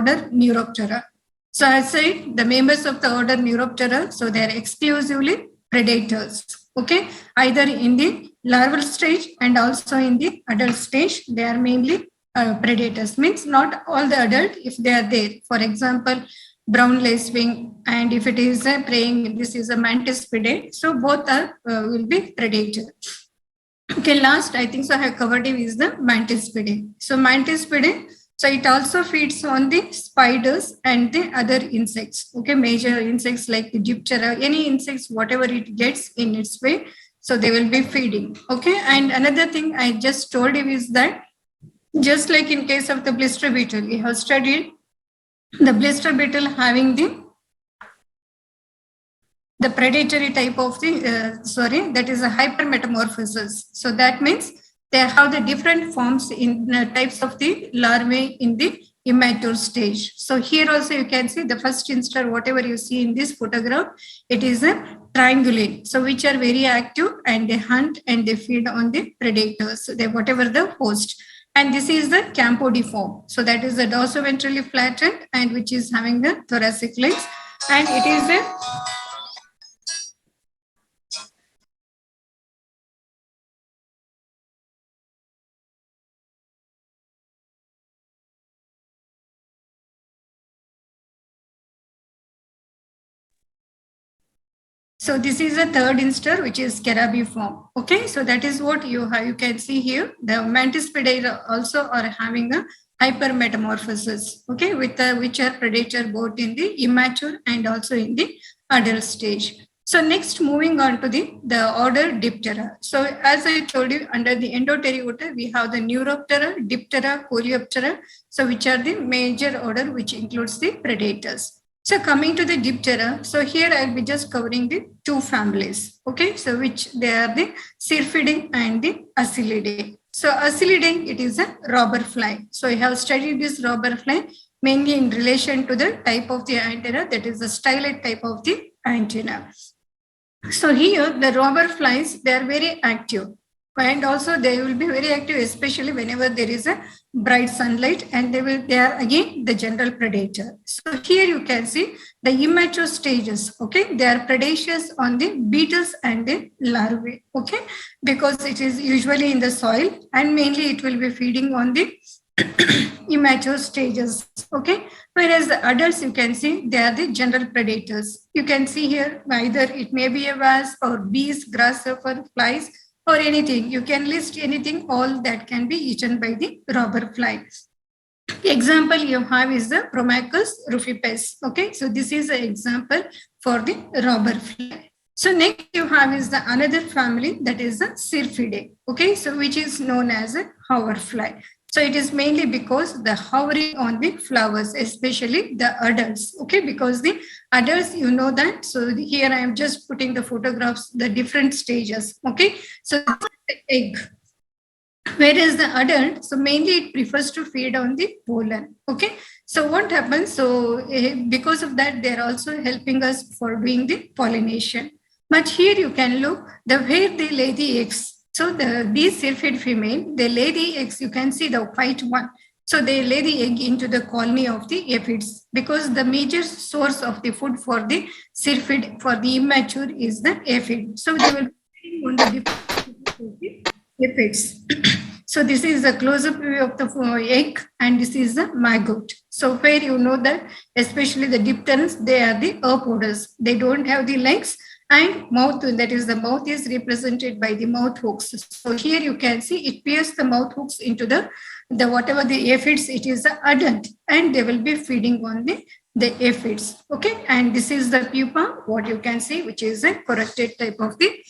order Neuroptera. So I said the members of the order Neuroptera, so they are exclusively predators. Okay, either in the larval stage and also in the adult stage, they are mainly predators. Means not all the adult if they are there. For example, brown lacewing, and if it is preying, this is a mantispidae. So both are will be predator. Okay, last I think so I have covered it is the mantispidae. So mantispidae, so it also feeds on the spiders and the other insects. Okay, major insects like the Diptera, any insects, whatever it gets in its way, so they will be feeding. Okay, and another thing I just told you is that just like in case of the blister beetle, we have studied the blister beetle having the predatory type of the, that is a hypermetamorphosis. So that means they have the different forms in types of the larvae in the immature stage. So here also you can see the first instar, whatever you see in this photograph, it is a triangulate. So which are very active and they hunt and they feed on the predators, so they whatever the host. And this is the campodiform. So that is the dorsoventrally flattened and which is having the thoracic legs. And it is a so this is a third instar, which is carabiform. Okay, so that is what you have. You can see here. The mantispidae also are having a hypermetamorphosis. Okay, with which are predator both in the immature and also in the adult stage. So next, moving on to the order Diptera. So as I told you, under the Endotheriota, we have the Neuroptera, Diptera, Coleoptera. So which are the major order which includes the predators. So coming to the Diptera, so here I'll be just covering the two families, okay? So which they are the Syrphidae and the Acelidae. So Acelidae, it is a robber fly. So I have studied this robber fly mainly in relation to the type of the antenna, that is the stylet type of the antenna. So here the robber flies, they are very active. And also they will be very active, especially whenever there is a bright sunlight, and they are again the general predator. So here you can see the immature stages. Okay, they are predaceous on the beetles and the larvae. Okay, because it is usually in the soil and mainly it will be feeding on the immature stages. Okay, whereas the adults, you can see they are the general predators. You can see here either it may be a wasp or bees, grasshopper, flies, or anything. You can list anything, all that can be eaten by the robber fly. Example you have is the Promachus rufipes. Okay, so this is an example for the robber fly. So next you have is the another family, that is the Syrphidae. Okay, so which is known as a hoverfly. So it is mainly because the hovering on the flowers, especially the adults. Okay, because the adults, you know that. So here I am just putting the photographs, the different stages. Okay, so the egg. Whereas the adult, so mainly it prefers to feed on the pollen. Okay, so what happens? So because of that, they're also helping us for doing the pollination. But here you can look the where they lay the eggs. So these syrphid female, they lay the eggs. You can see the white one. So they lay the egg into the colony of the aphids, because the major source of the food for the syrphid, for the immature, is the aphid. So they will be on the different aphids. So this is a close-up view of the egg, and this is the maggot. So where you know that, especially the dipterans, they are the apoders. They don't have the legs and mouth, that is the mouth is represented by the mouth hooks. So here you can see it pierces the mouth hooks into the whatever the aphids, it is the adult, and they will be feeding on the aphids. Okay, and this is the pupa, what you can see, which is a corrected type of the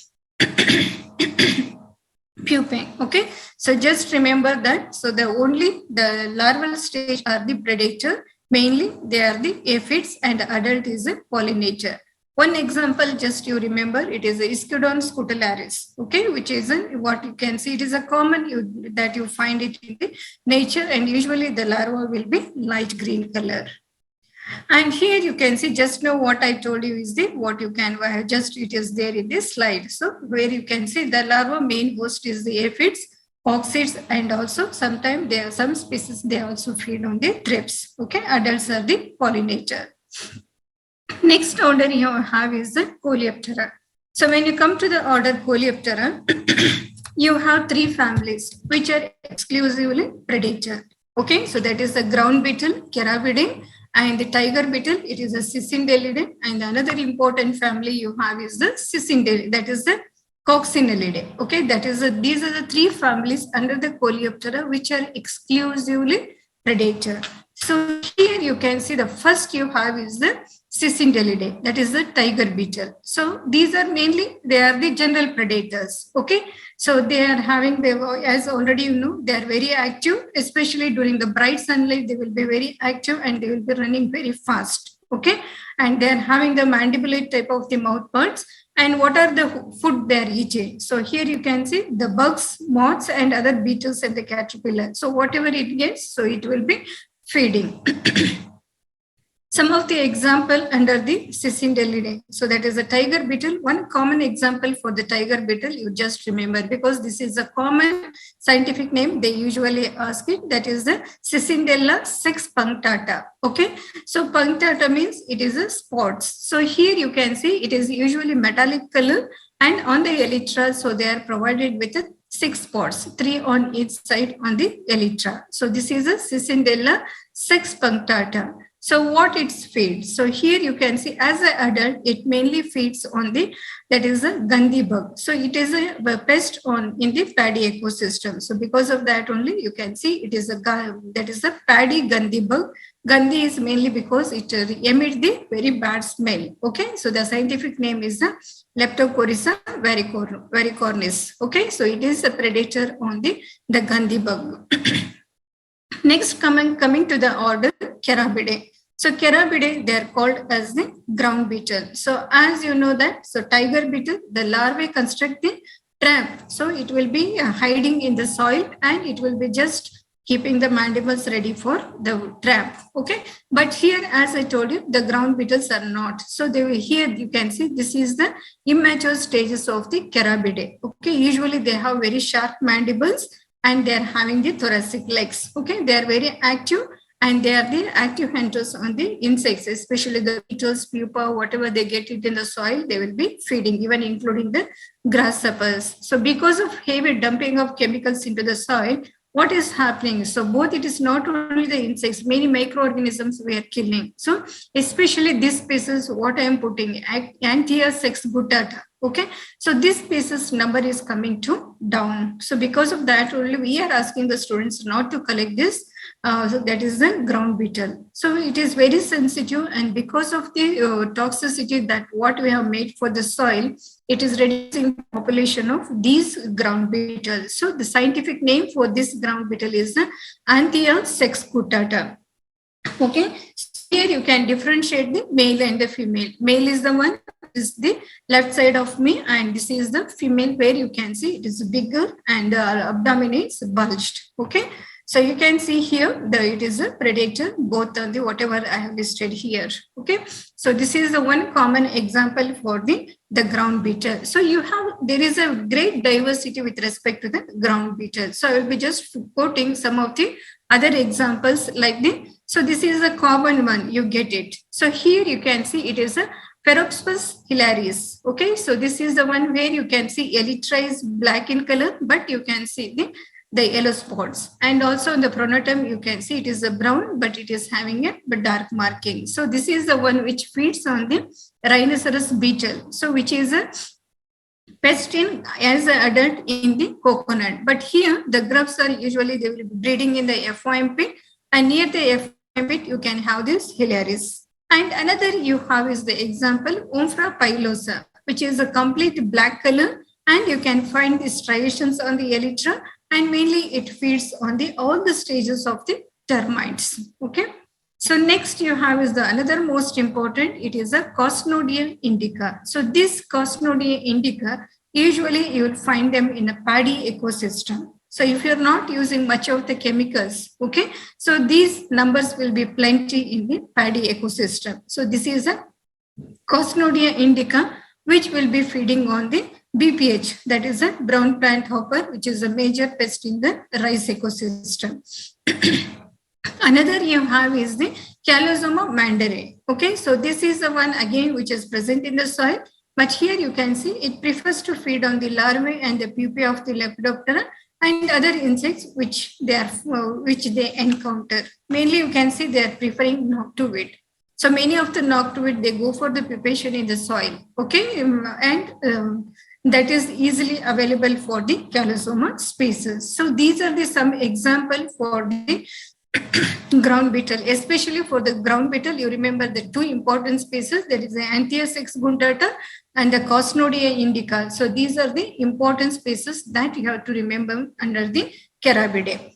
pupae. Okay, so just remember that. So the larval stage are the predator, mainly they are the aphids, and the adult is a pollinator. One example, just you remember, it is a Ischodon scutellaris, okay, which is what you can see. It is a common that you find it in the nature, and usually the larva will be light green color. And here you can see, just now what I told you is what you can just, it is there in this slide. So where you can see the larva main host is the aphids, coccids, and also sometimes there are some species they also feed on the thrips. Okay, adults are the pollinator. Next order you have is the Coleoptera. So when you come to the order Coleoptera, you have three families which are exclusively predator. Okay, so that is the ground beetle, Carabidae, and the tiger beetle, it is a Cicindelidae, and another important family you have is the Cicindelidae, that is the Coccinellidae. Okay, that is these are the three families under the Coleoptera which are exclusively predator. So here you can see the first you have is the Cicindelidae, that is the tiger beetle. So these are mainly, they are the general predators. Okay, so they are having, as already you know, they are very active, especially during the bright sunlight, they will be very active and they will be running very fast. Okay, and they are having the mandibulate type of the mouth parts. And what are the food they are eating? So here you can see the bugs, moths, and other beetles and the caterpillar. So whatever it gets, so it will be feeding. Some of the example under the Cicindelidae. So that is a tiger beetle. One common example for the tiger beetle, you just remember, because this is a common scientific name, they usually ask it, that is the Cicindella sexpunctata. Okay, so punctata means it is a spots. So here you can see it is usually metallic color, and on the elytra, so they are provided with 6 spots, 3 on each side on the elytra. So this is a Cicindella sexpunctata. So what it feeds? So here you can see as an adult, it mainly feeds on the, that is a Gandhi bug. So it is a pest in the paddy ecosystem. So because of that only you can see it is that is a paddy Gandhi bug. Gandhi is mainly because it emits the very bad smell. Okay, so the scientific name is the Leptocoryza varicornis. Okay, so it is a predator on the Gandhi bug. Next, coming to the order Carabidae. So Carabidae, they are called as the ground beetle. So as you know that, so tiger beetle, the larvae construct the trap. So it will be hiding in the soil and it will be just keeping the mandibles ready for the trap. Okay, but here, as I told you, the ground beetles are not. So they will, here you can see this is the immature stages of the Carabidae. Okay, usually they have very sharp mandibles and they are having the thoracic legs. Okay, they are very active and they are the active hunters on the insects, especially the beetles, pupa, whatever they get it in the soil, they will be feeding, even including the grasshoppers. So because of heavy dumping of chemicals into the soil, what is happening? So both it is not only the insects, many microorganisms we are killing. So especially this species, what I am putting, Anthia sexguttata. Okay, so this species number is coming to down. So because of that only we are asking the students not to collect this. So that is the ground beetle. So it is very sensitive, and because of the toxicity that what we have made for the soil, it is reducing the population of these ground beetles. So the scientific name for this ground beetle is the Anthia sexguttata. Okay, here you can differentiate the male and the female. Male is the one is the left side of me, and this is the female where you can see it is bigger and the abdomen is bulged. Okay, so you can see here that it is a predator, both on the whatever I have listed here. Okay, so this is the one common example for the ground beetle. So you have, there is a great diversity with respect to the ground beetle. So I will be just quoting some of the other examples like the, so this is a common one, you get it. So here you can see it is a Pheropspus hilaris. Okay, so this is the one where you can see elytra is black in color, but you can see the yellow spots. And also in the pronotum, you can see it is a brown, but it is having a dark marking. So this is the one which feeds on the rhinoceros beetle. So which is a pest in as an adult in the coconut. But here the grubs are usually, they will be breeding in the FOM pit, and near the FOM pit you can have this hilaris. And another you have is the example Omphra pilosa, which is a complete black color, and you can find the striations on the elytra, and mainly it feeds on the all the stages of the termites. Okay, so next you have is the another most important, it is a Cosnodia indica. So this Cosnodia indica, usually you will find them in a paddy ecosystem. So if you're not using much of the chemicals, okay, so these numbers will be plenty in the paddy ecosystem. So this is a Cosnodia indica, which will be feeding on the BPH, that is a brown plant hopper, which is a major pest in the rice ecosystem. Another you have is the Calosoma mandare. Okay, so this is the one again which is present in the soil, but here you can see it prefers to feed on the larvae and the pupae of the Lepidoptera and other insects which they encounter. Mainly you can see they are preferring noctuid. So many of the noctuid, they go for the pupation in the soil. Okay, and that is easily available for the Calosoma species. So these are the some example for the ground beetle, especially for the ground beetle. You remember the two important species, there is the Anthias exguntata and the Cosnodia indica. So these are the important species that you have to remember under the Carabidae.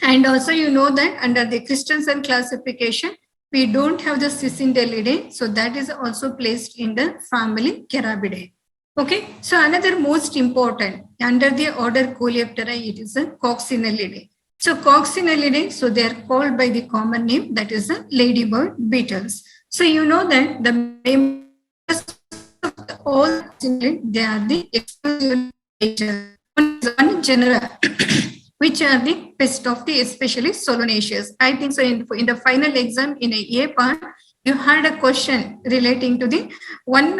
And also you know that under the Christensen classification, we don't have the Cicindelidae, so that is also placed in the family Carabidae. Okay, so another most important under the order Coleoptera, it is a Coccinellidae. So Coccinellidae, so they are called by the common name, that is the ladybird beetles. So you know that the members of all they are the exclusive one genera which are the pest of the especially Solanaceous. I think so in the final exam in a part, you had a question relating to the one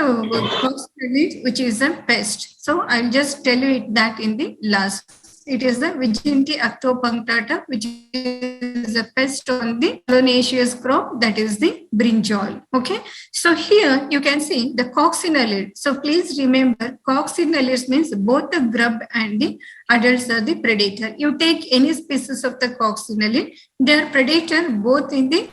which is a pest. So I'll just tell you that in the last. It is the Viginti actopunctata, which is a pest on the Solanaceous crop, that is the brinjal. Okay, so here you can see the coccinellid. So please remember, coccinellid means both the grub and the adults are the predator. You take any species of the coccinellid, they are predator both in the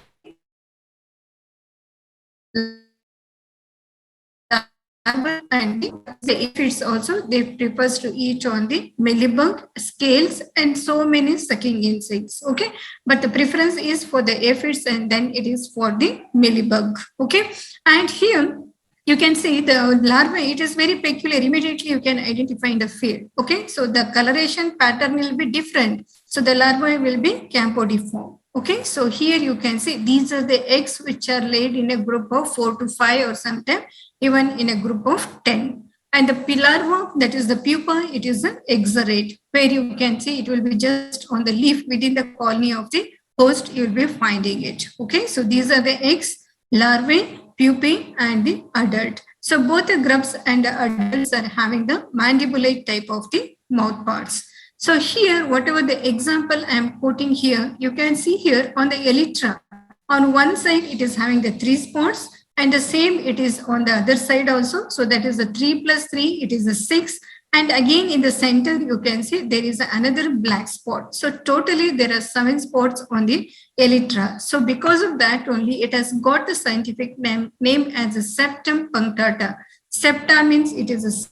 and the aphids also, they prefers to eat on the mealybug, scales, and so many sucking insects. Okay, but the preference is for the aphids and then it is for the mealybug. Okay, and here you can see the larvae, it is very peculiar. Immediately you can identify in the field. Okay, so the coloration pattern will be different. So the larvae will be campodiform. Okay, so here you can see these are the eggs which are laid in a group of 4 to 5 or sometimes even in a group of 10. And the larva, that is the pupa, it is an exarate, where you can see it will be just on the leaf within the colony of the host, you will be finding it. Okay, so these are the eggs, larvae, pupae, and the adult. So both the grubs and the adults are having the mandibulate type of the mouth parts. So here, whatever the example I am quoting here, you can see here on the elytra. On one side, it is having the 3 spots, and the same it is on the other side also. So that is a 3 plus 3, it is a 6. And again in the center, you can see there is another black spot. So totally there are 7 spots on the elytra. So because of that only, it has got the scientific name as a septum punctata. Septa means it is a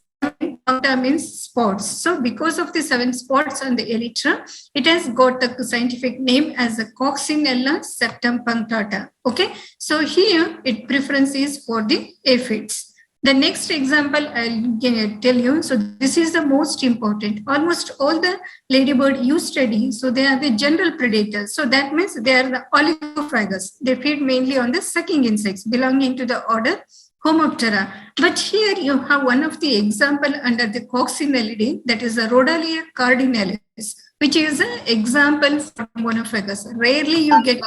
puncta means spots. So because of the 7 spots on the elytra, it has got the scientific name as a Coccinella septum punctata. Okay, so here its preference is for the aphids. The next example I'll tell you. So this is the most important. Almost all the ladybird you study, so they are the general predators. So that means they are the oligophagous. They feed mainly on the sucking insects belonging to the order Homoptera. But here you have one of the example under the Coccinellidae, that is the Rhodalia cardinalis, which is an example for monophagous. Rarely you get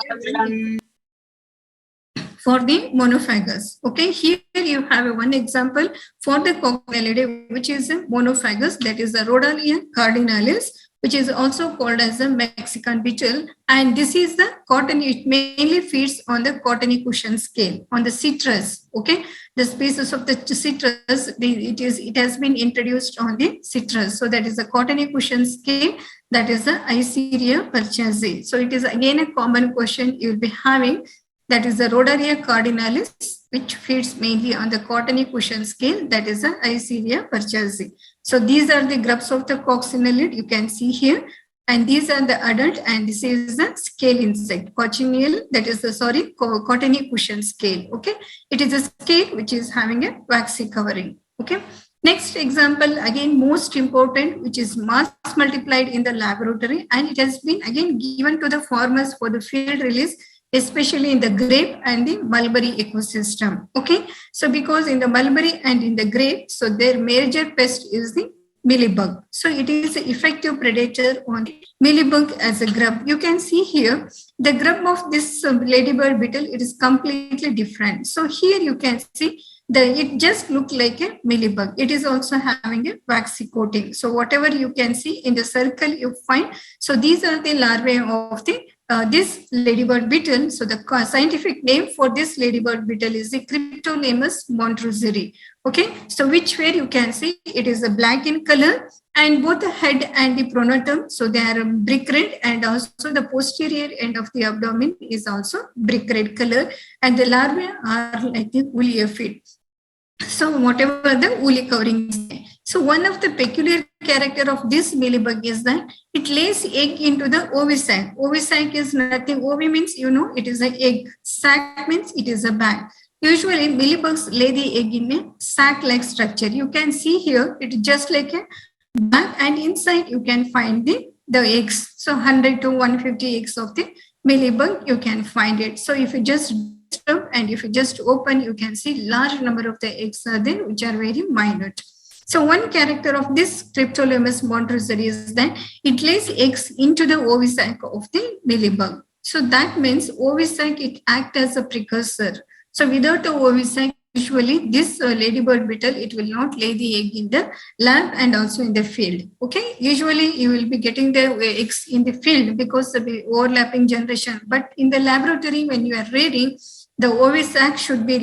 for the monophagous. Okay, here you have one example for the Coccinellidae, which is a monophagous, that is the Rhodalia cardinalis, which is also called as the Mexican beetle. And this is the cotton, it mainly feeds on the cottony cushion scale, on the citrus. Okay, the species of the citrus, it has been introduced on the citrus. So that is the cottony cushion scale, that is the Eiseria purchasei. So it is again a common question you will be having, that is the Rhodalia cardinalis, which feeds mainly on the cottony cushion scale, that is the Eiseria purchasei. So these are the grubs of the coccinellid, you can see here, and these are the adult, and this is the scale insect, cochineal, that is the cottony cushion scale. Okay, it is a scale which is having a waxy covering. Okay, next example, again most important, which is mass multiplied in the laboratory, and it has been again given to the farmers for the field release. especially in the grape and the mulberry ecosystem. Okay, so because in the mulberry and in the grape, so their major pest is the mealybug. So it is an effective predator on the mealybug as a grub. You can see here the grub of this ladybird beetle. It is completely different. So here you can see it just look like a mealybug. It is also having a waxy coating. So whatever you can see in the circle you find. So these are the larvae of the this ladybird beetle. So the scientific name for this ladybird beetle is the Cryptolemus montroseri. Okay, so which where you can see it is a black in color, and both the head and the pronotum, so they are brick red, and also the posterior end of the abdomen is also brick red color, and the larvae are like the woolly aphid. So whatever the woolly covering is. So one of the peculiar character of this mealybug is that it lays egg into the ovisac. Ovisac is nothing. Ovi means, you know, it is an egg. Sac means it is a bag. Usually mealybugs lay the egg in a sac-like structure. You can see here, it is just like a bag, and inside you can find the eggs. So 100 to 150 eggs of the mealybug, you can find it. So if you just and if you just open, you can see large number of the eggs are there, which are very minute. So one character of this Cryptolemus montroseri is that it lays eggs into the ovisac of the mealybug. So that means ovisac, it acts as a precursor. So without the ovisac, usually this ladybird beetle, it will not lay the egg in the lab and also in the field. Okay, usually you will be getting the eggs in the field because of the overlapping generation. But in the laboratory, when you are rearing, the ovisac should be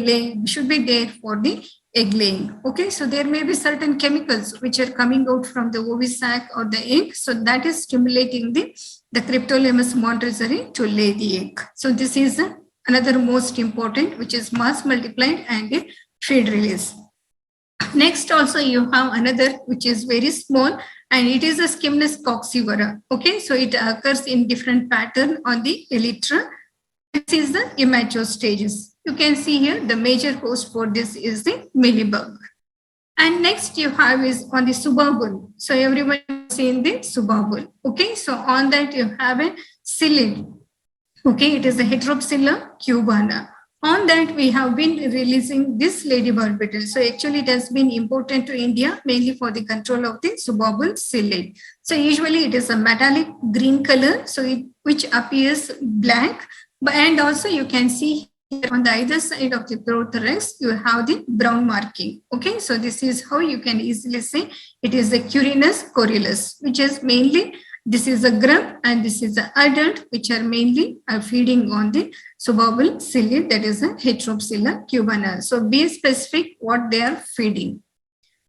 there for the egg laying. Okay, so there may be certain chemicals which are coming out from the ovisac or the egg. So that is stimulating the Cryptolemus montroseri to lay the egg. So this is another most important, which is mass multiplied and the feed release. Next also you have another which is very small, and it is a Scymnus coccivora. Okay, so it occurs in different pattern on the elytra. This is the immature stages. You can see here the major host for this is the mealybug. And next you have is on the subabul. So everyone has seen the subabul. Okay, so on that you have a psyllid. Okay, it is the Heteropsylla cubana. On that we have been releasing this ladybird beetle. So actually it has been imported to India mainly for the control of the subabul psyllid. So usually it is a metallic green color, so which appears black. And also you can see here on the either side of the prothorax, you have the brown marking. Okay, so this is how you can easily say it is the Curinus corylus, which is mainly, this is a grub and this is an adult, which are mainly feeding on the subabul psyllid, that is a Heteropsylla cubana. So be specific what they are feeding.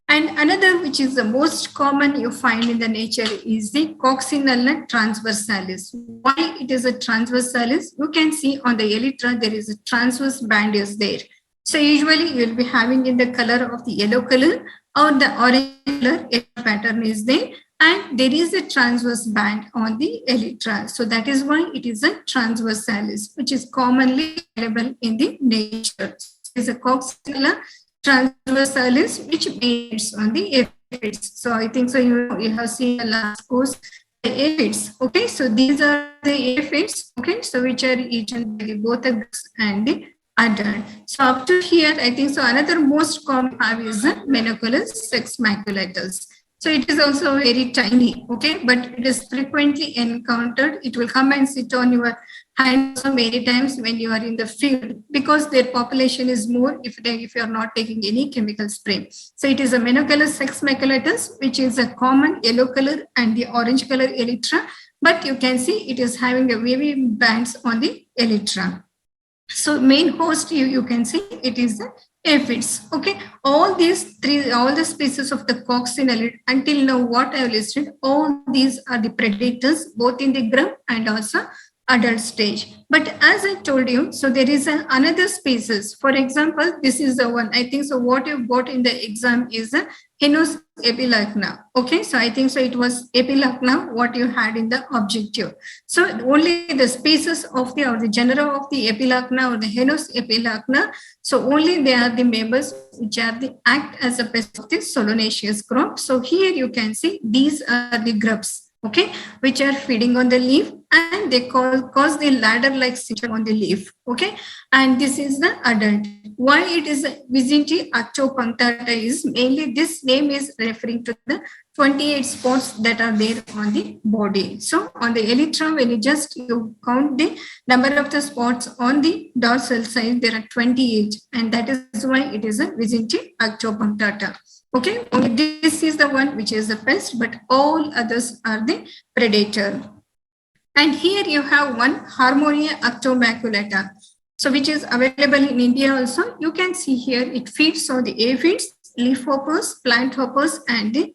And another which is the most common you find in the nature is the Coccinella transversalis. Why it is a transversalis? You can see on the elytra there is a transverse band is there. So usually you will be having in the color of the yellow color or the orange color pattern is there, and there is a transverse band on the elytra. So that is why it is a transversalis, which is commonly available in the nature. It is a Coccinella transversalis, which means on the aphids. So I think so you have seen the last course, the aphids. Okay, so these are the aphids. Okay, so which are eaten by both the ducks and the adult. So up to here, I think so another most common have is the Menacolus sex maculatus. So it is also very tiny, okay, but it is frequently encountered. It will come and sit on your hand so many times when you are in the field, because their population is more if you are not taking any chemical spray. So it is a Menacolus sex maculatus, which is a common yellow color and the orange color elytra, but you can see it is having a wavy bands on the elytra. So main host you can see it is the aphids. Okay, all the species of the coccinellid until now what I have listed, all these are the predators both in the grub and also adult stage. But as I told you, so there is another species. For example, this is the one. I think so what you got in the exam is a Henus epilacna. Okay, so I think so it was epilacna what you had in the objective. So only the species of the or the genera of the epilacna or the Henus epilacna. So only they are the members which are the act as a pest of the solanaceous crop. So here you can see these are the grubs. Okay, which are feeding on the leaf, and they cause the ladder-like symptom on the leaf. Okay, and this is the adult. Why it is Vizinti actopunctata is mainly this name is referring to the 28 spots that are there on the body. So on the elytra, when you count the number of the spots on the dorsal side, there are 28, and that is why it is a Vizinti actopunctata. Okay, only this is the one which is the pest, but all others are the predator. And here you have one Harmonia actomaculata. So which is available in India also. You can see here it feeds on the aphids, leaf hoppers, plant hoppers, and the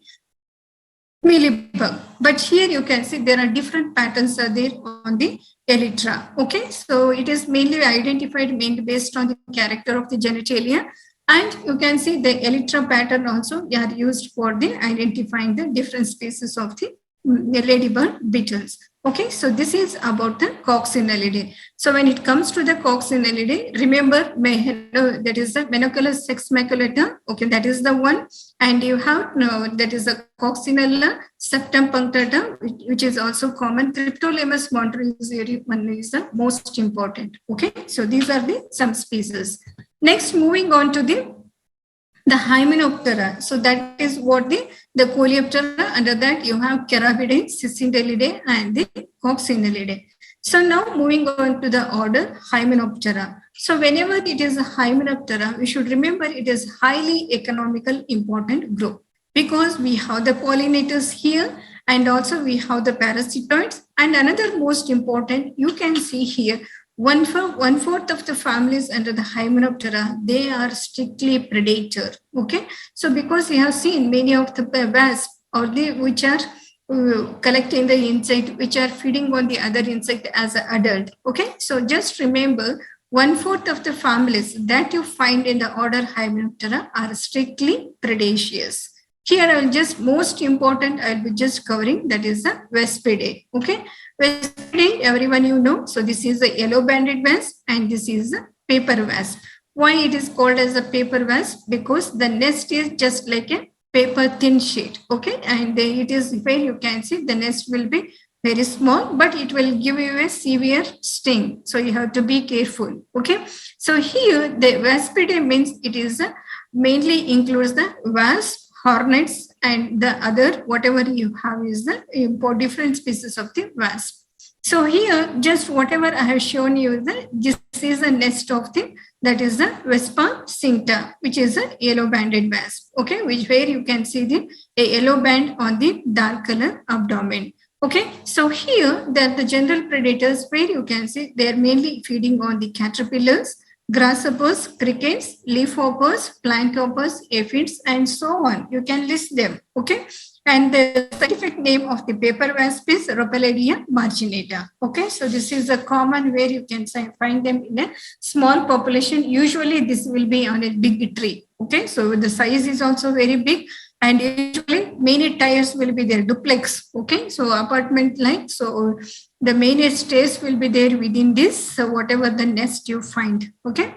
mealybug. But here you can see there are different patterns are there on the elytra. Okay, so it is mainly identified mainly based on the character of the genitalia. And you can see the elytra pattern also they are used for the identifying the different species of the ladybird beetles. Okay, so this is about the coccinellidae. So when it comes to the coccinellidae, remember that is the Menocellus sex maculata. Okay, that is the one. And you have that is the Coccinella septum punctata, which is also common. Cryptolemus montreuxi one is the most important. Okay, so these are the some species. Next, moving on to the Hymenoptera. So that is what the Coleoptera. Under that you have Carabidae, Cicindelidae, and the Coccinellidae. So now moving on to the order Hymenoptera. So whenever it is a Hymenoptera, we should remember it is highly economical important group because we have the pollinators here and also we have the parasitoids. And another most important, you can see here, one fourth of the families under the Hymenoptera, they are strictly predator. Okay, so because we have seen many of the wasps or which are collecting the insect, which are feeding on the other insect as an adult. Okay, so just remember 1/4 of the families that you find in the order Hymenoptera are strictly predaceous. Here I will just most important I will be just covering that is the Vespidae. Okay, Vespidae everyone you know. So this is the yellow banded wasp and this is the paper wasp. Why it is called as a paper wasp? Because the nest is just like a paper thin sheet. Okay, and it is where you can see the nest will be very small, but it will give you a severe sting. So you have to be careful. Okay, so here the Vespidae means it is mainly includes the wasp, hornets, and the other whatever you have is the different species of the wasp. So here just whatever I have shown you this is a nest of the that is the Vespa cincta, which is a yellow banded wasp. Okay, which where you can see a yellow band on the dark color abdomen. Okay, so here the general predators where you can see they are mainly feeding on the caterpillars, grasshoppers, crickets, leaf hoppers, plant hoppers, aphids, and so on. You can list them. Okay. And the scientific name of the paper wasp is Rhopalidea marginata. Okay. So this is a common where you can find them in a small population. Usually this will be on a big tree. Okay. So the size is also very big. And usually many tiers will be there, duplex. Okay. So apartment like, so the main stays will be there within this, so whatever the nest you find. Okay.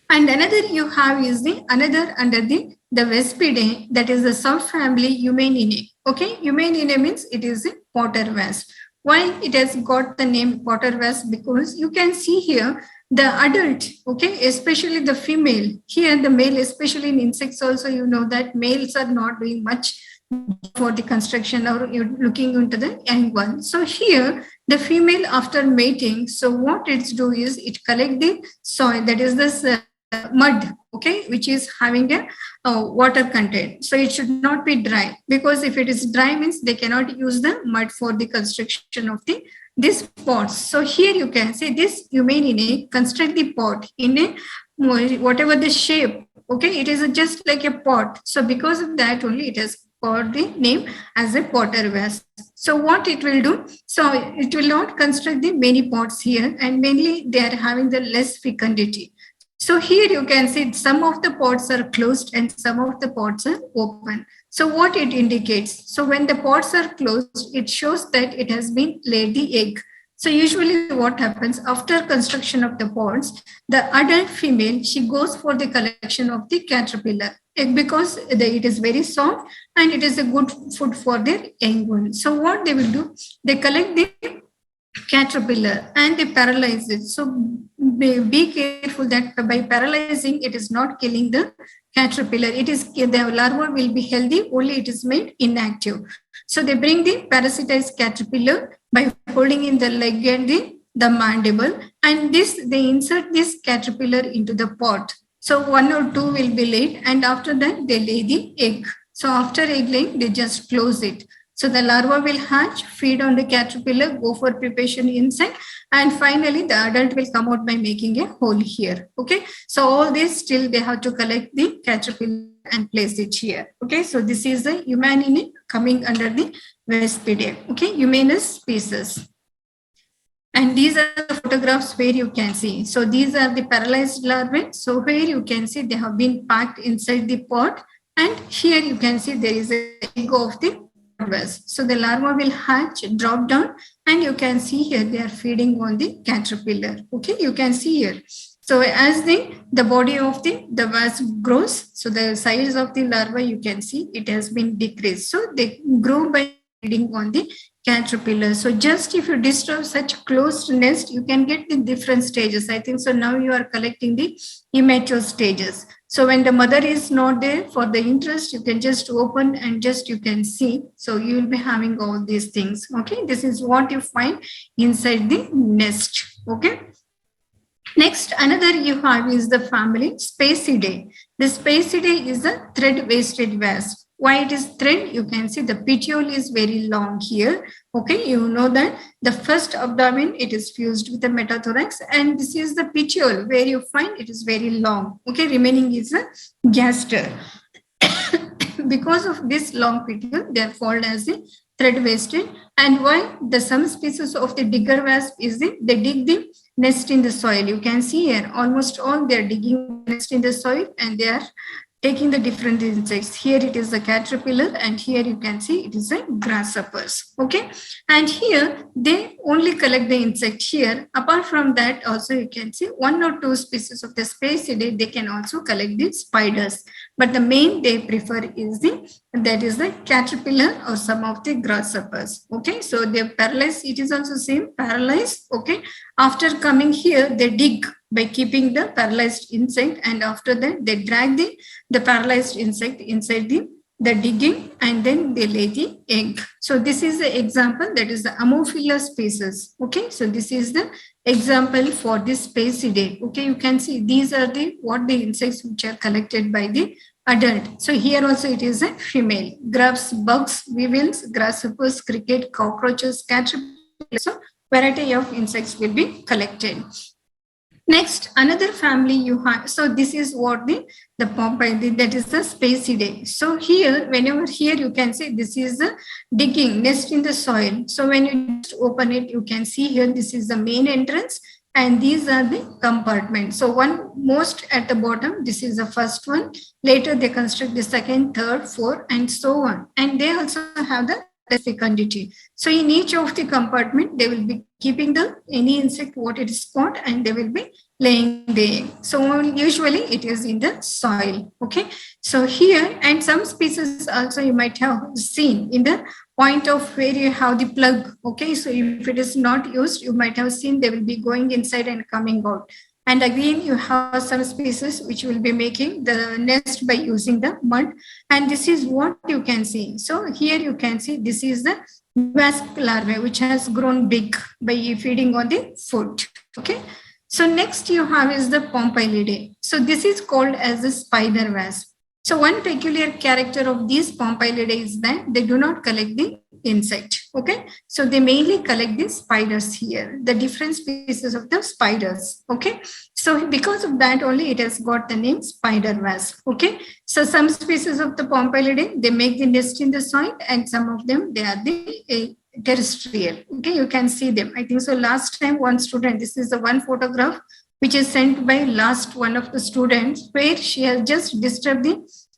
And another you have is another under the Vespidae, that is the subfamily Eumeninae. Okay, Eumeninae means it is a potter wasp. Why it has got the name potter wasp? Because you can see here the adult, okay, especially the female. Here the male, especially in insects also, you know that males are not doing much for the construction or you're looking into the young one. So here the female after mating, so what it's do is it collect the soil, that is this mud, okay, which is having a water content. So it should not be dry, because if it is dry means they cannot use the mud for the construction of this pots. So here you can see this Eumeninae construct the pot in a whatever the shape. Okay, it is just like a pot. So because of that only it has got the name as a potter wasp. So what it will do? So it will not construct the many pots here, and mainly they are having the less fecundity. So here you can see some of the pods are closed and some of the pods are open. So what it indicates? So when the pods are closed, it shows that it has been laid the egg. So usually what happens after construction of the pods, the adult female, she goes for the collection of the caterpillar because it is very soft and it is a good food for their young one. So what they will do, they collect the caterpillar and they paralyze it. So be careful that by paralyzing, it is not killing the caterpillar. It is the larva will be healthy, only it is made inactive. So they bring the parasitized caterpillar by holding in the leg and the mandible, and this they insert this caterpillar into the pot. So one or two will be laid, and after that they lay the egg. So after egg laying, they just close it. So the larva will hatch, feed on the caterpillar, go for preparation insect, and finally the adult will come out by making a hole here. Okay. So all this still they have to collect the caterpillar and place it here. Okay. So this is the Humaninae coming under the Vespidae. Okay. Humanus species. And these are the photographs where you can see. So these are the paralyzed larvae. So where you can see they have been packed inside the pot. And here you can see there is a egg of the larvas. So the larva will hatch, drop down, and you can see here they are feeding on the caterpillar. Okay, you can see here. So as the body of the wasp grows, so the size of the larva you can see it has been decreased. So they grow by feeding on the caterpillar. So just if you disturb such closed nest, you can get the different stages. I think so now you are collecting the immature stages. So when the mother is not there for the interest, you can just open and just you can see. So you will be having all these things. Okay, this is what you find inside the nest. Okay. Next, another you have is the family Spacidae. The Spacidae is a thread-waisted wasp. Why it is thread? You can see the petiole is very long here. Okay, you know that the first abdomen, it is fused with the metathorax, and this is the petiole where you find it is very long. Okay, remaining is a gaster. Because of this long petiole, they are called as the thread-waisted. And why? The some species of the digger wasp is they dig the nest in the soil. You can see here almost all they are digging nest in the soil and they are taking the different insects. Here it is a caterpillar and here you can see it is a grasshoppers. Okay. And here they only collect the insect here. Apart from that also you can see one or two species of the Spacidae, they can also collect the spiders. But the main they prefer is the caterpillar or some of the grasshoppers. Okay. So they paralyze, it is also same paralyzed. Okay. After coming here, they dig by keeping the paralyzed insect, and after that they drag the paralyzed insect inside the digging and then they lay the egg. So this is the example, that is the Ammophila species. Okay, so this is the example for this Spacidae. Okay, you can see these are the insects which are collected by the adult. So here also it is a female. Grubs, bugs, weevils, grasshoppers, cricket, cockroaches, caterpillars. So variety of insects will be collected. Next, another family you have. So this is what the Pompidae, that is the Spacidae. So here, whenever here you can see this is the digging nest in the soil. So when you just open it, you can see here this is the main entrance and these are the compartments. So one most at the bottom, this is the first one. Later they construct the second, third, fourth, and so on. And they also have the fecundity. So in each of the compartment, they will be keeping any insect what it is caught and they will be laying the egg. So usually it is in the soil. Okay. So here and some species also you might have seen in the point of where you have the plug. Okay. So if it is not used, you might have seen they will be going inside and coming out. And again, you have some species which will be making the nest by using the mud. And this is what you can see. So here you can see this is the wasp larvae, which has grown big by feeding on the food. Okay. So next you have is the Pompilidae. So this is called as the spider wasp. So one peculiar character of these Pompilidae is that they do not collect the insect. Okay. So they mainly collect the spiders here, the different species of the spiders. Okay. So because of that only it has got the name spider wasp. Okay. So some species of the Pompilidae, they make the nest in the soil and some of them, they are the terrestrial. Okay. You can see them. I think so last time one student, this is the one photograph which is sent by last one of the students where she has just disturbed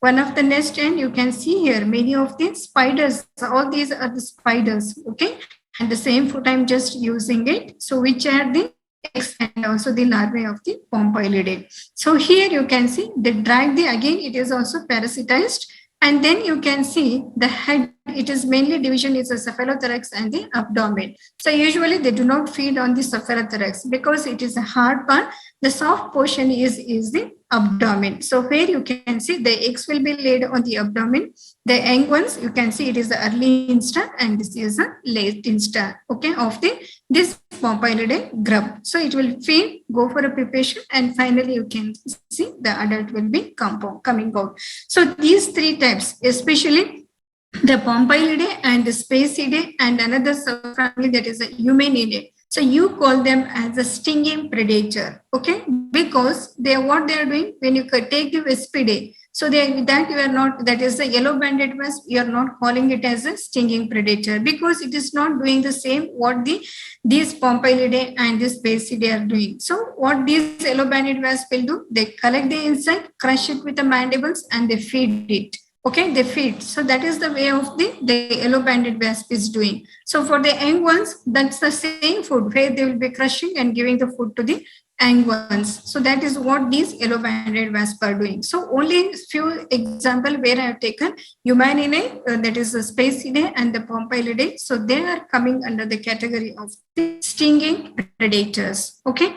one of the nest and you can see here many of the spiders, all these are the spiders. Okay. And the same foot I'm just using it. So which are the eggs and also the larvae of the Pompilidae. So here you can see they drag again it is also parasitized and then you can see the head it is mainly division is the cephalothorax and the abdomen. So usually they do not feed on the cephalothorax because it is a hard part. The soft portion is the abdomen. So where you can see the eggs will be laid on the abdomen. The young ones, you can see it is the early instar and this is a late instar, okay, of the this Pompilidae grub. So it will feed, go for a pupation, and finally you can see the adult will be coming out. So these three types, especially the Pompilidae and the Spacidae and another subfamily that is a Eumenidae. So you call them as a stinging predator, okay? Because what they are doing when you take the Vespidae, so that you are not, that is the yellow banded wasp, you are not calling it as a stinging predator because it is not doing the same what these Pompilidae and the Spacidae are doing. So what these yellow banded wasp will do, they collect the insect, crush it with the mandibles, and they feed it. Okay, they feed. So that is the way of the yellow banded wasp is doing. So for the young ones, that's the same food where they will be crushing and giving the food to the young ones. So that is what these yellow banded wasps are doing. So only few example where I have taken Eumenidae, that is the Spacidae and the Pompilidae. So they are coming under the category of the stinging predators. Okay.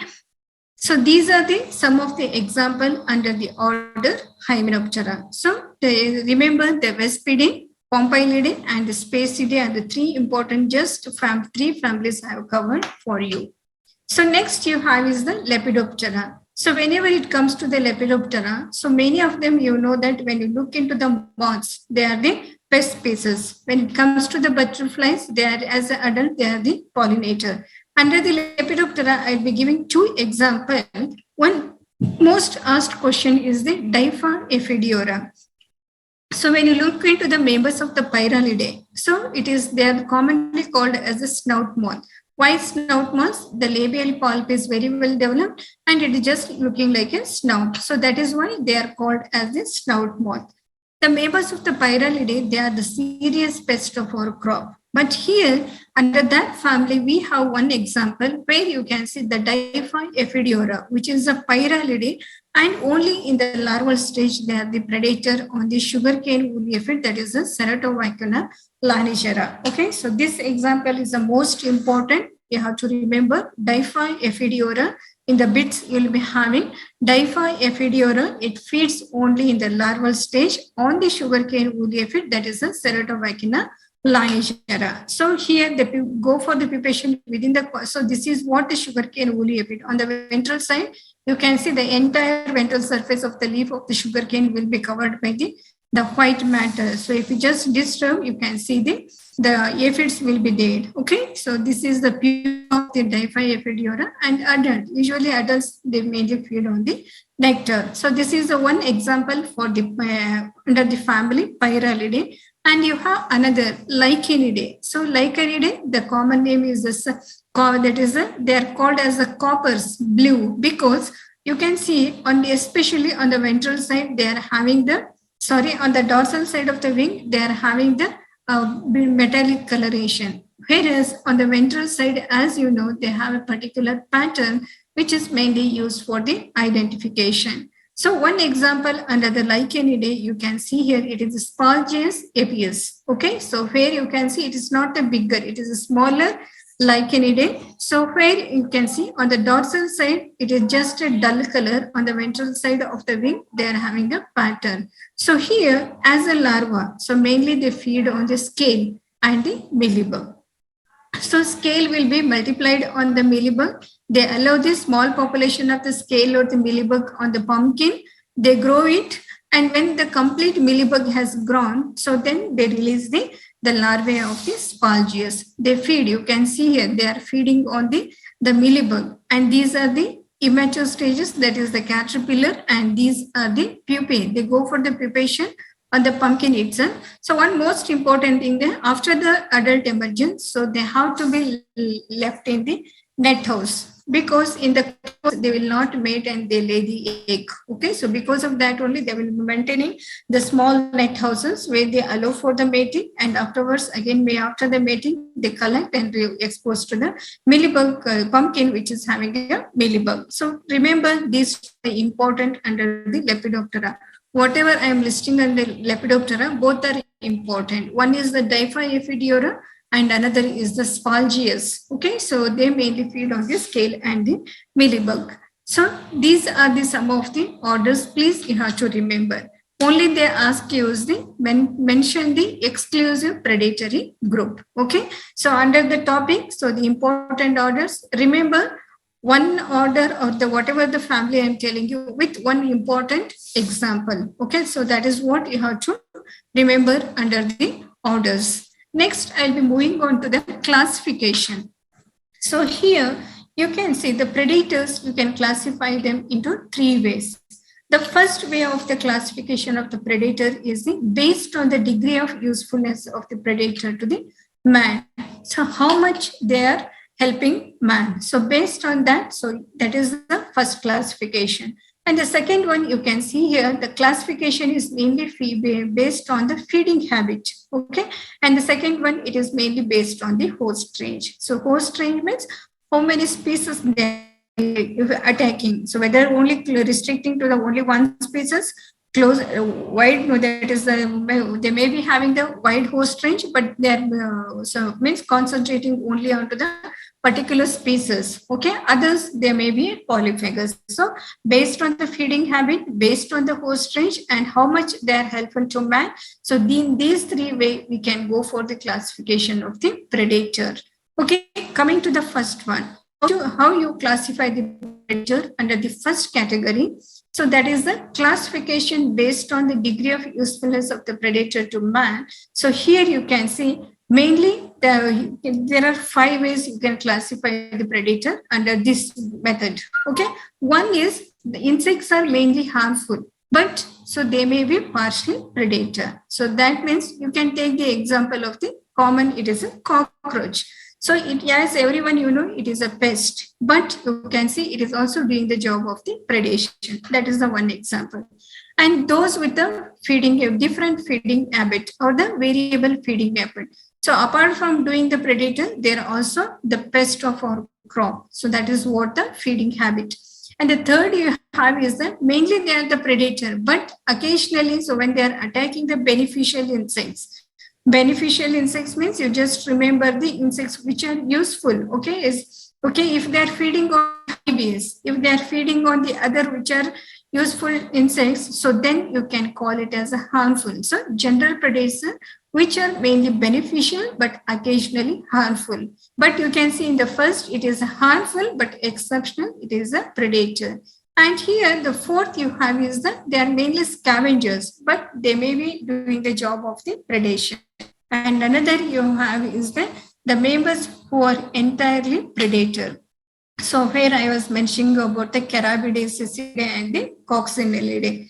So these are some of the example under the order Hymenoptera. So remember the Vespidae, Pompilidae and the Spacidae are the three important three families I have covered for you. So next you have is the Lepidoptera. So whenever it comes to the Lepidoptera, so many of them you know that when you look into the moths, they are the pest species. When it comes to the butterflies, they are as an adult, they are the pollinator. Under the Lepidoptera, I'll be giving two examples. One most asked question is the Diffa Ephidiora. So when you look into the members of the Pyralidae, so they are commonly called as a snout moth. Why snout moth? The labial pulp is very well developed and it is just looking like a snout. So that is why they are called as the snout moth. The members of the Pyralidae, they are the serious pest of our crop. But here, under that family, we have one example where you can see the Diffa Ephidiora, which is a Pyralidae, and only in the larval stage, they are the predator on the sugarcane woolly aphid, that is the Ceratophycuna lanicera. Okay, so this example is the most important. You have to remember Diffa Ephidiora. In the bits, you'll be having Diffa Ephidiora. It feeds only in the larval stage on the sugarcane woolly aphid, that is the Ceratophycuna lanicera. So here they go for the pupation within the, so this is what the sugarcane woolly aphid. On the ventral side, you can see the entire ventral surface of the leaf of the sugarcane will be covered by the white matter. So if you just disturb, you can see the aphids will be dead. Okay, so this is the pupa of the Diffa Ephidiora and adult. Usually adults, they mainly feed on the nectar. So this is the one example for the under the family Pyralidae. And you have another Lichenidae. So Lichenidae, the common name is they are called as the copper's blue because you can see especially on the ventral side, they are having on the dorsal side of the wing, they are having the metallic coloration. Whereas on the ventral side, as you know, they have a particular pattern which is mainly used for the identification. So one example under the Lichenidae, you can see here, it is Spalgius apius. Okay, so where you can see it is not a bigger, it is a smaller Lichenidae. So where you can see on the dorsal side, it is just a dull color. On the ventral side of the wing, they are having a pattern. So here as a larva, so mainly they feed on the scale and the mealybug. So scale will be multiplied on the mealybug. They allow the small population of the scale or the mealybug on the pumpkin. They grow it. And when the complete mealybug has grown, so then they release the larvae of the Spalgius. They feed, you can see here, they are feeding on the mealybug. And these are the immature stages, that is the caterpillar, and these are the pupae. They go for the pupation on the pumpkin itself. So one most important thing there, after the adult emergence, so they have to be left in the net house because in the they will not mate and they lay the egg. Okay, so because of that only they will be maintaining the small net houses where they allow for the mating, and afterwards again after the mating they collect and expose to the mealybug pumpkin which is having a mealybug. So remember these are important under the Lepidoptera. whatever I am listing under Lepidoptera, both are important. One is the Diffie and another is the Spalgius. Okay, so they mainly feed on the scale and the mealybug. So these are the some of the orders. Please you have to remember. Only they ask you is the mention the exclusive predatory group. Okay, so under the topic, so the important orders. Remember one order or the whatever the family I'm telling you with one important example. Okay, so that is what you have to remember under the orders. Next, I'll be moving on to the classification. So here you can see the predators, you can classify them into three ways. The first way of the classification of the predator is based on the degree of usefulness of the predator to the man. So how much they are helping man. So based on that, so that is the first classification. And the second one you can see here, the classification is mainly based on the feeding habit. Okay. And the second one, it is mainly based on the host range. So host range means how many species they attacking. So whether only restricting to the only one species, close wide, no, that is they may be having the wide host range, but they're so means concentrating only onto the particular species. Okay, others they may be polyphagous. So based on the feeding habit, based on the host range, and how much they are helpful to man. So these three ways we can go for the classification of the predator. Okay, coming to the first one, how you classify the predator under the first category. So that is the classification based on the degree of usefulness of the predator to man. So here you can see mainly there are 5 ways you can classify the predator under this method. Okay, one is the insects are mainly harmful, but so they may be partially predator. So that means you can take the example of the common, it is a cockroach. So it, as everyone you know, it is a pest, but you can see it is also doing the job of the predation. That is the one example. And those with the feeding, a different feeding habit or the variable feeding habit. So apart from doing the predator, they are also the pest of our crop. So that is what the feeding habit. And the third you have is that mainly they are the predator, but occasionally, so when they are attacking the beneficial insects, beneficial insects means you just remember the insects which are useful. Okay, is okay if they are feeding on bees, if they are feeding on the other which are useful insects, so then you can call it as a harmful. So general predators which are mainly beneficial but occasionally harmful. But you can see in the first it is harmful but exceptional, it is a predator. And here the fourth you have is that they are mainly scavengers, but they may be doing the job of the predation. And another you have is that the members who are entirely predator. So here I was mentioning about the Carabidae, Cicidae and the Coccinellidae.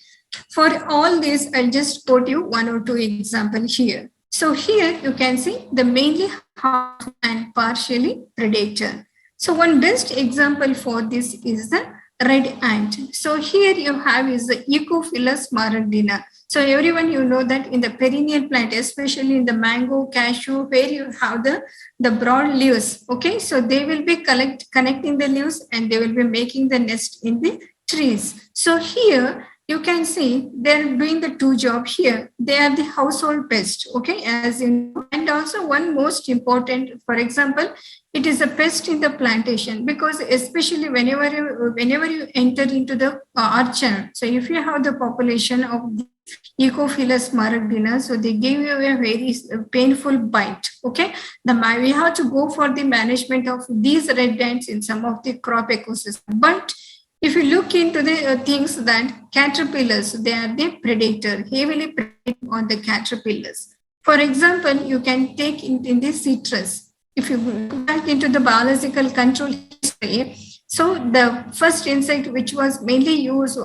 For all this, I'll just quote you 1 or 2 examples here. So here you can see the mainly harmful and partially predator. So one best example for this is the red ant. So here you have is the Echophilus maragdina. So everyone you know that in the perennial plant, especially in the mango, cashew, where you have the broad leaves. Okay, so they will be connecting the leaves and they will be making the nest in the trees. So here you can see they're doing the 2 jobs here. They are the household pest. Okay, as in, and also one most important, for example, it is a pest in the plantation because especially whenever you enter into the orchard. So if you have the population of the Echophilus maragdina, so they give you a very painful bite. Okay, we have to go for the management of these red ants in some of the crop ecosystem. But if you look into the things that caterpillars, they are the predator, heavily predating on the caterpillars. For example, you can take in the citrus. If you go back into the biological control history, so the first insect which was mainly used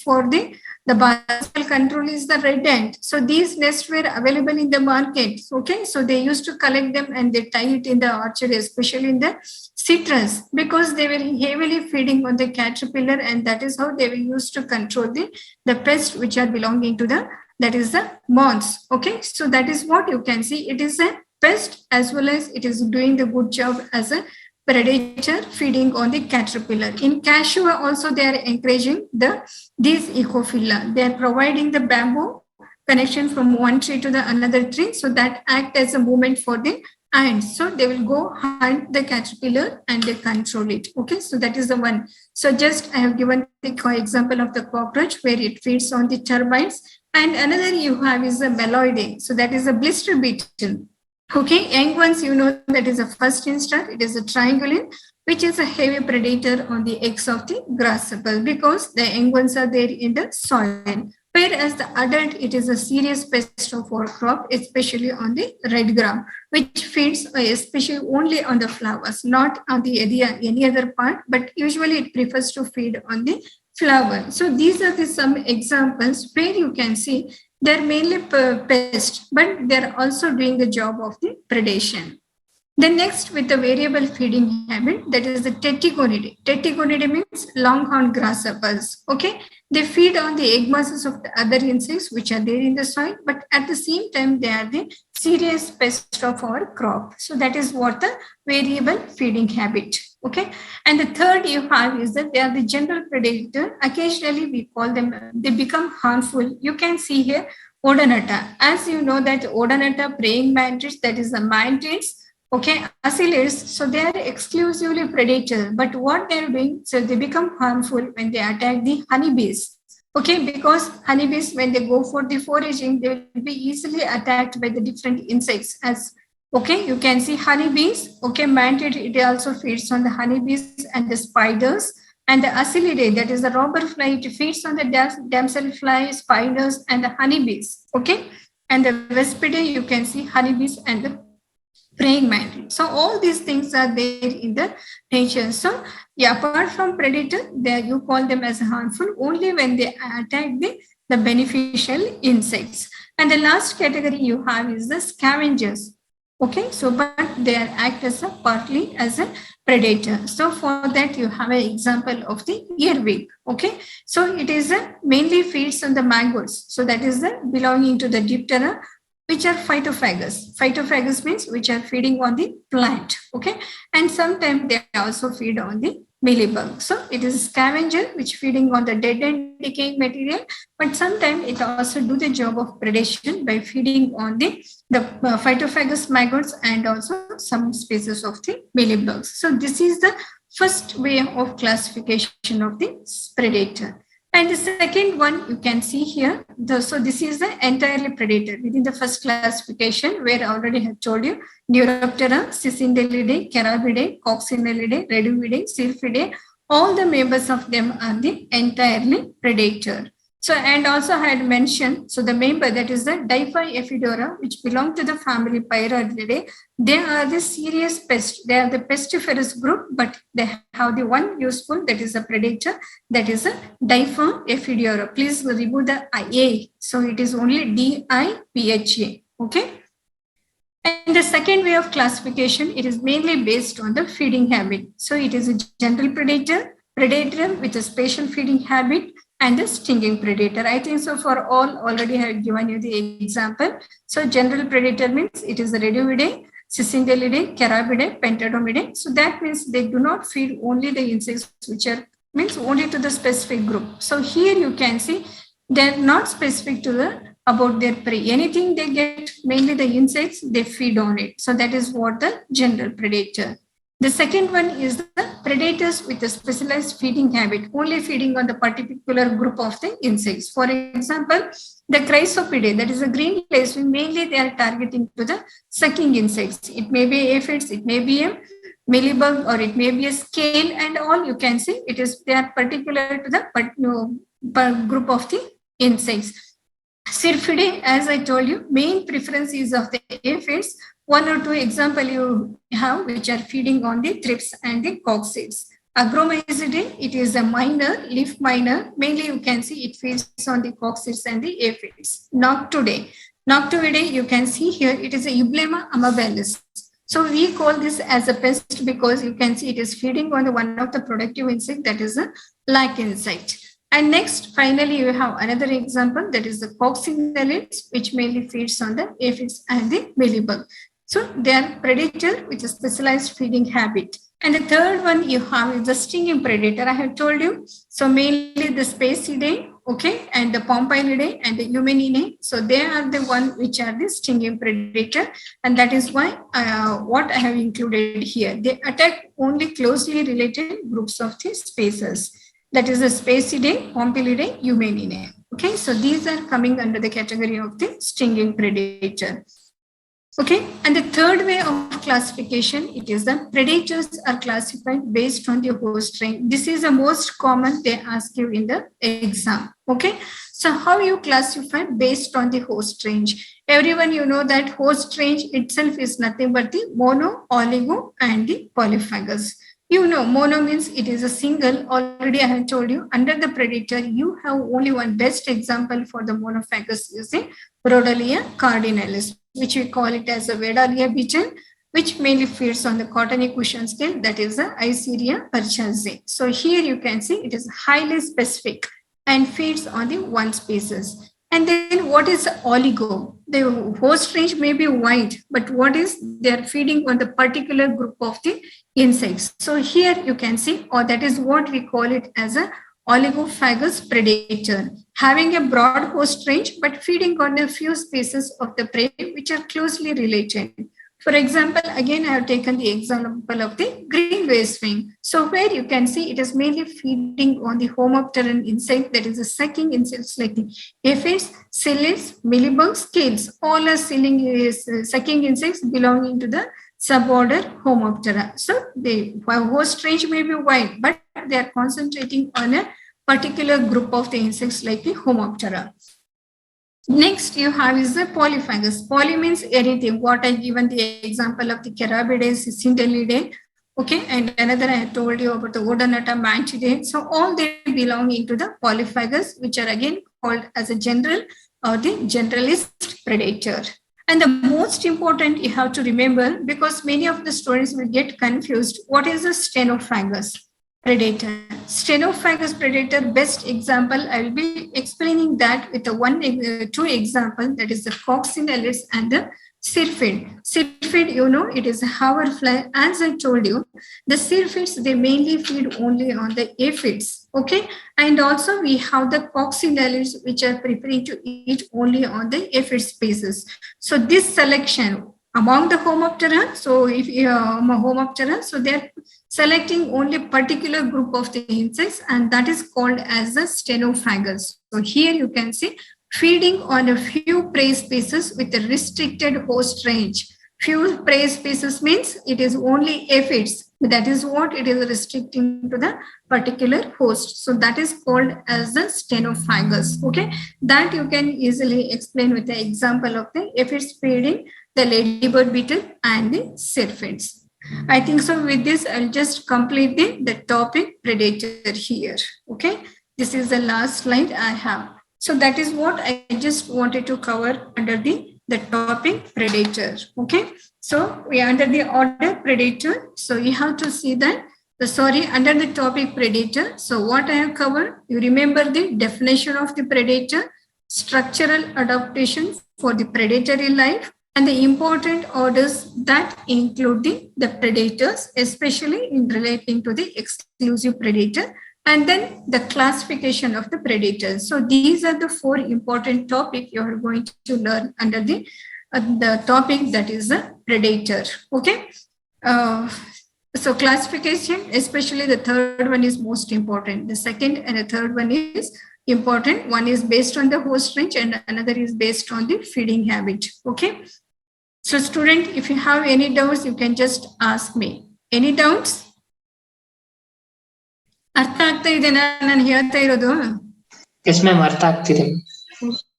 for the biological control is the red ant. So these nests were available in the market. Okay, so they used to collect them and they tie it in the orchard, especially in the citrus, because they were heavily feeding on the caterpillar, and that is how they were used to control the pests which are belonging to that is the moths. Okay, so that is what you can see. It is a pest as well as it is doing the good job as a predator feeding on the caterpillar. In cashew also they are encouraging these ecophylla. They are providing the bamboo connection from one tree to the another tree, so that act as a movement for the ants. So they will go hunt the caterpillar and they control it. Okay, so that is the one. So just I have given the example of the cockroach where it feeds on the termites. And another you have is the meloidae. So that is a blister beetle. Okay, young ones, you know, that is a first instar. It is a triangulin, which is a heavy predator on the eggs of the grasshopper because the young ones are there in the soil. Whereas the adult, it is a serious pest of our crop, especially on the red gram, which feeds especially only on the flowers, not on the any other part, but usually it prefers to feed on the flower. So these are the some examples where you can see they're mainly pests, but they're also doing the job of the predation. Then next with the variable feeding habit, that is the Tettigonidae. Tettigonidae means longhorn grasshoppers. Okay, they feed on the egg masses of the other insects which are there in the soil, but at the same time they are the serious pest of our crop. So that is what the variable feeding habit. Okay, and the third you have is that they are the general predator. Occasionally we call them, they become harmful. You can see here Odonata. As you know that Odonata praying mantis, that is the mantis. Okay, acillates, so they are exclusively predator, but what they're doing, so they become harmful when they attack the honeybees. Okay, because honeybees, when they go for the foraging, they will be easily attacked by the different insects. As okay, you can see honeybees. Okay, mantid, it also feeds on the honeybees and the spiders. And the Acylidae, that is the robber fly, it feeds on the damselfly, spiders, and the honeybees. Okay, and the Vespidae, you can see honeybees and the praying mantis. So all these things are there in the nature. So yeah, apart from predator, they you call them as harmful only when they attack the beneficial insects. And the last category you have is the scavengers. Okay, so but they are act as a partly as a predator. So for that you have an example of the earwig. Okay, so it is a mainly feeds on the maggots. So that is the belonging to the Diptera, which are phytophagous. Phytophagous means which are feeding on the plant. Okay, and sometimes they also feed on the mealybug. So it is a scavenger which feeding on the dead and decaying material, but sometimes it also do the job of predation by feeding on the phytophagous maggots and also some species of the mealybugs. So this is the first way of classification of the predator. And the second one you can see here, so this is the entirely predator within the first classification where I already have told you, Neuroptera, Cicindelidae, Carabidae, Coccinellidae, Reduvidae, Sylphidae, all the members of them are the entirely predator. So, and also I had mentioned, so the member that is the Diphyepidura, which belong to the family Pyralidae, they are the serious pest. They are the pestiferous group, but they have the one useful, that is a predator, that is a Diphyepidura. Please remove the IA. So it is only DIPHA. Okay. And the second way of classification, it is mainly based on the feeding habit. So it is a general predator with a spatial feeding habit, and the stinging predator. I think so for all already have given you the example. So general predator means it is the Reduvidae, Cicindelidae, Carabidae, Pentadomidae. So that means they do not feed only the insects which are means only to the specific group. So here you can see they're not specific to the about their prey. Anything they get, mainly the insects, they feed on it. So that is what the general predator. The second one is the predators with a specialized feeding habit, only feeding on the particular group of the insects. For example, the Chrysopidae, that is a green lacewing, mainly they are targeting to the sucking insects. It may be aphids, it may be a mealybug, or it may be a scale, and all you can see it is they are particular to the group of the insects. Sylphidae, as I told you, main preference is of the aphids. One or two example you have which are feeding on the thrips and the coccids. Agromyzidae, it is a leaf miner. Mainly you can see it feeds on the coccids and the aphids. Noctuidae, you can see here, it is a Eublema amabilis. So we call this as a pest because you can see it is feeding on the one of the productive insect, that is a lac insect. And next, finally, you have another example, that is the coccinellids, which mainly feeds on the aphids and the mealybug. So they are predator with a specialized feeding habit. And the third one you have is the stinging predator. I have told you. So mainly the Spacidae, okay, and the Pompilidae and the Eumeninae. So they are the one which are the stinging predator, and that is why what I have included here. They attack only closely related groups of the species. That is the Spacidae, Pompilidae, Eumeninae. Okay, so these are coming under the category of the stinging predator. Okay, and the third way of classification, it is the predators are classified based on the host range. This is the most common they ask you in the exam. Okay, so how you classify based on the host range? Everyone you know that host range itself is nothing but the mono, oligo, and the polyphagous. You know, mono means it is a single. Already I have told you, under the predator, you have only one. Best example for the monophagous is the Rhodalia cardinalis, which we call it as a Vedalia beetle, which mainly feeds on the cottony cushion scale, that is the Eisseria perchaceae. So here you can see it is highly specific and feeds on the one species. And then what is oligo? The host range may be wide, but what is they are feeding on the particular group of the insects. So here you can see, or that is what we call it as a oligophagous predator, having a broad host range but feeding on a few species of the prey which are closely related. For example, again, I have taken the example of the green lacewing. So where you can see it is mainly feeding on the homopteran insect, that is the sucking insects like the aphids, psyllids, mealybugs, scales. All are sucking insects belonging to the suborder Homoptera. So the host range may be wide, but they are concentrating on a particular group of the insects like the Homoptera. Next, you have is the polyphagous. Poly means anything. What I given the example of the Carabidae, Cicindelidae. Okay, and another I told you about the Odonata Manchidae. So all they belong into the polyphagous, which are again called as a general or the generalist predator. And the most important you have to remember, because many of the students will get confused, what is a stenophagous predator? Stenophagous predator, best example, I will be explaining that with the two example, that is the coccinellus and the syrphid. Syrphid, you know, it is a hoverfly. As I told you, the syrphids, they mainly feed only on the aphids. Okay, and also we have the coccinellus, which are preferring to eat only on the aphid species. So this selection among the Homoptera, so if Homoptera, so they're selecting only particular group of the insects, and that is called as the stenophagous. So here you can see feeding on a few prey species with a restricted host range. Few prey species means it is only aphids. That is what it is restricting to the particular host. So that is called as the stenophagous. Okay, that you can easily explain with the example of the aphids feeding the ladybird beetle and the syrphids. I think so. With this, I'll just complete the topic predator here. Okay, this is the last slide I have. So that is what I just wanted to cover under the topic predator. Okay, so we are under the order predator. So you have to see that under the topic predator. So what I have covered, you remember the definition of the predator, structural adaptation for the predatory life, and the important orders that include the predators, especially in relating to the exclusive predator, and then the classification of the predators. So these are the four important topics you are going to learn under the topic that is the predator. Okay. So classification, especially the third one is most important. The second and the third one is important. One is based on the host range and another is based on the feeding habit. Okay. So student, if you have any doubts, you can just ask me. Any doubts? ಅರ್ಥ ಆಗ್ತಾ ಇದೆನಾ ನಾನು ಹೇಳ್ತಾ ಇರೋದು? Yes ma'am, ಅರ್ಥ ಆಗ್ತಿದೆ.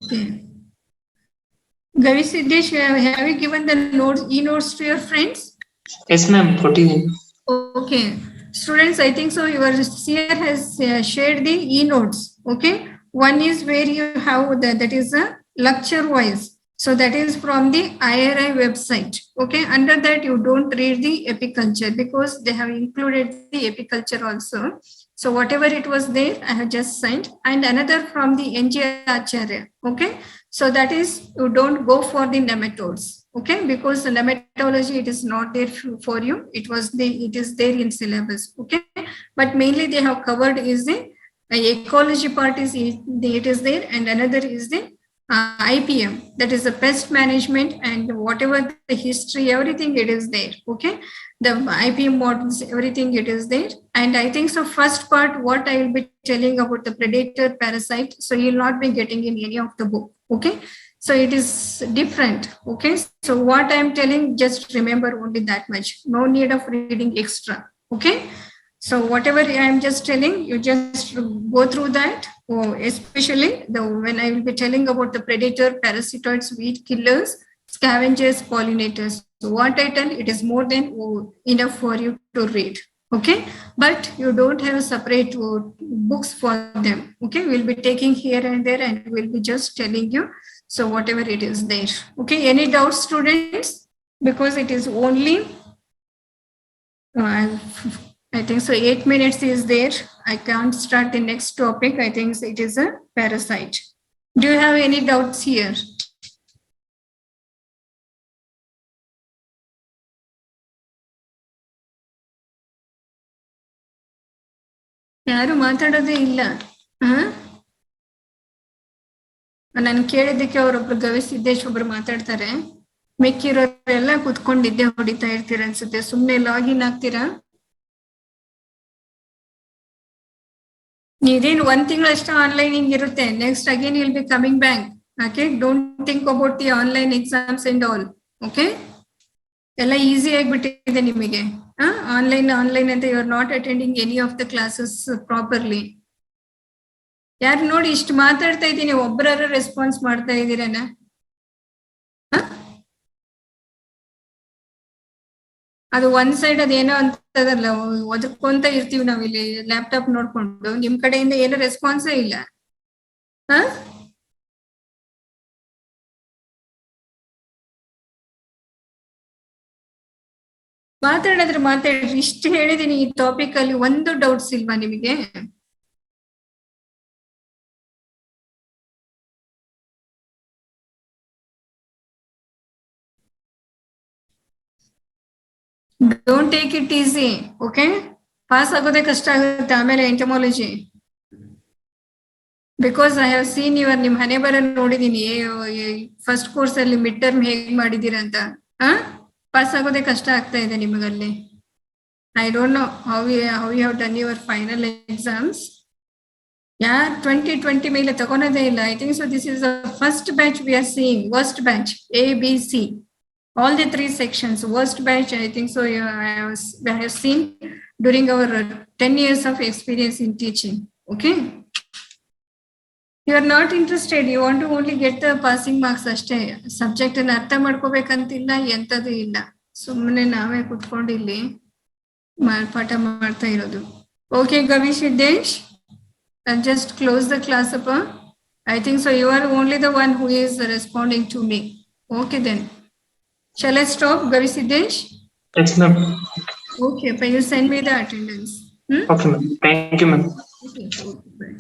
Okay. Gavisiddesh, have you given the notes, e-notes to your friends? Yes ma'am, ಕೊಟ್ಟಿದ್ದೀನಿ. Okay. Students, I think so your CR has shared the e-notes. Okay. One is where you have that is a lecture wise. So that is from the IRI website. Okay, under that you don't read the apiculture because they have included the apiculture also. So whatever it was there, I have just sent. And another from the NG Acharya. Okay, so that is you don't go for the nematodes. Okay, because the nematology, it is not there for you. It is there in syllabus. Okay, but mainly they have covered is the ecology part it is there, and another is the IPM, that is the pest management, and whatever the history, everything it is there. Okay, the IPM models, everything it is there. And I think so first part what I will be telling about the predator parasite, so you'll not be getting in any of the book. Okay, so it is different. Okay, so what I'm telling, just remember only that much, no need of reading extra. Okay, so whatever I'm just telling, you just go through that. Oh, especially when I will be telling about the predator, parasitoids, weed killers, scavengers, pollinators. So what I tell, it is more than enough for you to read. Okay, but you don't have separate books for them. Okay, we'll be taking here and there, and we'll be just telling you. So whatever it is there. Okay, any doubts, students? Because it is only I think so 8 minutes is there. I can't start the next topic. I think it is a parasite. Do you have any doubts here? ಯಾರು ಮಾತಾಡೋದೇ ಇಲ್ಲ. ನಾನು ಕೇಳಿದ್ದಕ್ಕೆ ಅವರೊಬ್ರು ಗವಿಸಿದ್ದೇಶ್ ಒಬ್ರು ಮಾತಾಡ್ತಾರೆ. ಮಿಕ್ಕಿರೋರೆಲ್ಲ ಕುತ್ಕೊಂಡಿದ್ದೆ ಹೊಡಿತಾ ಇರ್ತೀರ ಅನ್ಸುತ್ತೆ. ಸುಮ್ನೆ ಲಾಗಿನ್ ಆಗ್ತೀರಾ? ಇದೇನು 1 ತಿಂಗಳಷ್ಟು ಆನ್ಲೈನ್ ಇರುತ್ತೆ. Next again will be coming back. Okay, don't think about the online exams and all. Okay, ಎಲ್ಲ ಈಸಿ ಆಗಿಬಿಟ್ಟಿದೆ ನಿಮಗೆ. ಆನ್ಲೈನ್ ಅಂತ you are not attending any of the classes properly. ಯಾರು ನೋಡಿ ಇಷ್ಟು ಮಾತಾಡ್ತಾ ಇದ್ದೀನಿ, ಒಬ್ಬರಾರು ರೆಸ್ಪಾನ್ಸ್ ಮಾಡ್ತಾ ಇದ್ದೀರೇನ? ಅದು ಒಂದ್ ಸೈಡ್ ಅದೇನೋ ಅಂತದಲ್ಲ, ಒದಕೊಂತ ಇರ್ತೀವಿ ನಾವಿಲ್ಲಿ ಲ್ಯಾಪ್ಟಾಪ್ ನೋಡ್ಕೊಂಡು. ನಿಮ್ ಕಡೆಯಿಂದ ಏನು ರೆಸ್ಪಾನ್ಸೇ ಇಲ್ಲ. ಮಾತಾಡಿದ್ರೆ ಮಾತಾಡ್ರಿ. ಇಷ್ಟು ಹೇಳಿದೀನಿ ಈ ಟಾಪಿಕ್ ಅಲ್ಲಿ, ಒಂದು ಡೌಟ್ಸ್ ಇಲ್ವಾ ನಿಮಗೆ? Don't take it easy. Okay, pass ಆಗೋದೇ ಕಷ್ಟ ಆಗುತ್ತೆ ಆಮೇಲೆ entomology. Because I have seen your, ನಿಮ್ ಹಣೆ ಬರ ನೋಡಿದೀನಿ. ಫಸ್ಟ್ ಕೋರ್ಸ್ ಅಲ್ಲಿ ಮಿಡ್ ಟರ್ಮ್ ಹೇಗ್ ಮಾಡಿದೀರಾ ಅಂತ. ಪಾಸ್ ಆಗೋದೇ ಕಷ್ಟ ಆಗ್ತಾ ಇದೆ ನಿಮಗಲ್ಲಿ. I don't know how you have done your final exams. ಯಾರ್ 2020 ಮೇಲೆ ತಗೊಳೋದೇ ಇಲ್ಲ. I think so this is the first batch we are seeing. Worst batch, ABC, all the 3 sections. Worst batch, I think so I have seen during our 10 years of experience in teaching. Okay, you are not interested, you want to only get the passing marks ಅಷ್ಟೇ. Subject ಅನ್ನು ಅರ್ಥ ಮಾಡ್ಕೋಬೇಕಂತಿಲ್ಲ, ಎಂತದೂ ಇಲ್ಲ. ಸುಮ್ಮನೆ ನಾವೇ ಕುತ್ಕೊಂಡು ಇಲ್ಲಿ ಪಾಠ ಮಾಡ್ತಾ ಇರೋದು. Okay Gavisiddesh, just close the class up. I think so you are only the one who is responding to me. Okay then, shall I stop, Gavisidesh? Yes, ma'am. Okay, but you send me the attendance. Okay, ma'am. Thank you, ma'am. Okay, bye.